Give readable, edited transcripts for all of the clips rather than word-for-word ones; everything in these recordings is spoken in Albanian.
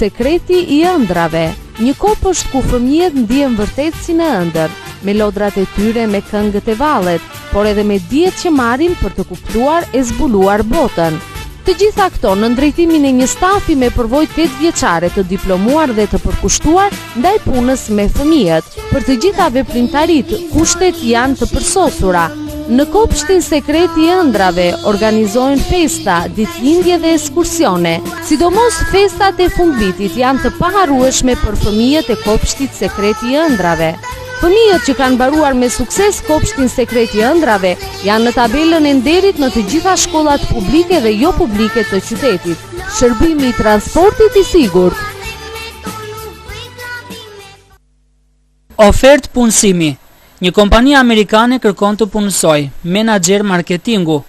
sekreti i ëndrave. Një kopësht ku fëmijët ndihen vërtet si në ëndër, me lodrat e tyre, me këngët e vallet, por edhe me dijet që marrin për të kuptuar e zbuluar botën. Të gjitha këto në drejtimin e një stafi me përvojë 8 vjeçare të diplomuar dhe të përkushtuar ndaj punës me fëmijët. Për të gjitha veprimtaritë, kushtet janë të përsosura. Në kopshtin sekret i ëndrave organizohen festa, ditëlindje dhe ekskursione. Sidomos festat e fundvitit janë të paharrueshme për fëmijët e kopshtit sekret i ëndrave. Fëmijët që kanë mbaruar me sukses kopshtin sekret i ëndrave janë në tabelën e nderit në të gjitha shkollat publike dhe jo publike të qytetit. Shërbimi i transportit i sigurt. Ofertë punësimi. Një kompani amerikane kërkon të punësoj, menaxher marketingu.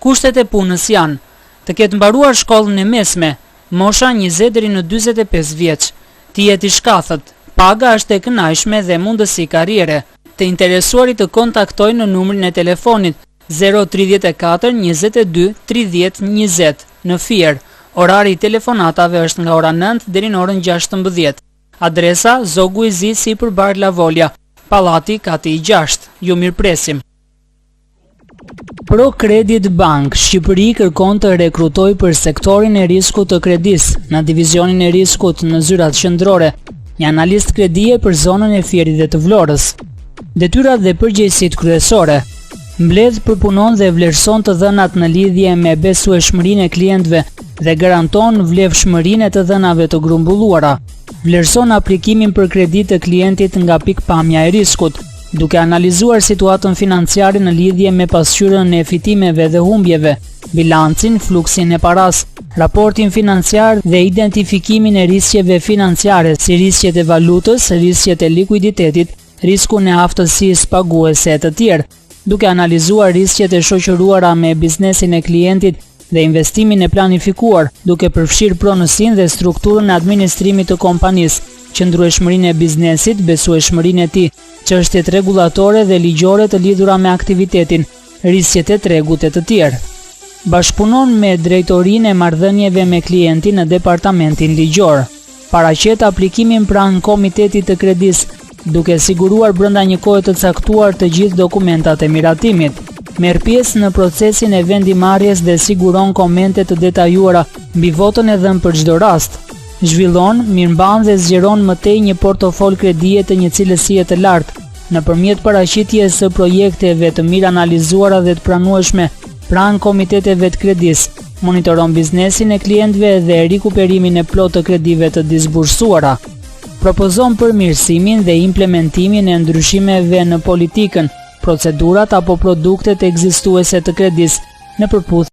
Kushtet e punës janë: të ketë mbaruar shkollën e mesme, mosha 20 deri në 45 vjeç, të jetë i shkathët, paga është e kënaqshme dhe mundësi karriere. Të interesuarit të kontaktojnë në numrin e telefonit 034 22 30 20 në Fier. Orari i telefonatave është nga ora 9 deri në orën 16. Adresa: Zogu i Zi sipër Bar Lavolja, Pallati Kati i 6. Ju mirëpresim. Pro Credit Bank Shqipëri kërkon të rekrutoj për sektorin e riskut të kredis në divizionin e riskut në zyrat qendrore, një analist kredie për zonën e Fierit dhe të Vlorës. Detyrat dhe përgjegjësitë kryesore: mbledh, përpunon dhe vlerëson të dhënat në lidhje me besueshmërinë e klientëve dhe garanton vlefshmërinë e të dhënave të grumbulluara. Vlerëson aplikimin për kredi të klientit nga pikpamja e riskut, duke analizuar situatën financiare në lidhje me pasqyrën e fitimeve dhe humbjeve, bilancin, fluksin e paras, raportin financiar dhe identifikimin e riskjeve financiare si riskjet e valutës, riskjet e likuiditetit, riskun e aftësisë paguese e të tjerë, duke analizuar riskjet e shoqëruara me biznesin e klientit dhe investimin e planifikuar, duke përfshirë pronësinë dhe strukturën e administrimit të kompanisë, qëndrueshmërinë e biznesit, besueshmërinë e tij, çështjet rregullatore dhe ligjore të lidhura me aktivitetin, riskjet e tregut e të tjerë. Bashkëpunon me drejtorinë e marrëdhënieve me klientin në departamentin ligjor. Paraqet aplikimin pranë komitetit të kredis, duke siguruar brenda një kohe të caktuar të gjithë dokumentat e miratimit. Merr pjesë në procesin e vendimarrjes dhe siguron komente të detajuara mbi votën e dhënë për çdo rast. Zhvillon, mirëmban dhe zgjeron më tej një portofol kredie të një cilësie të lartë, nëpërmjet paraqitjes së projekteve të mirë analizuara dhe të pranueshme pranë komiteteve të kredis. Monitoron biznesin e klientëve dhe rikuperimin e plotë të kredive të disbursuara. Propozon përmirësimin dhe implementimin e ndryshimeve në politikën, procedurat apo produktet ekzistuese të kredis në përputhje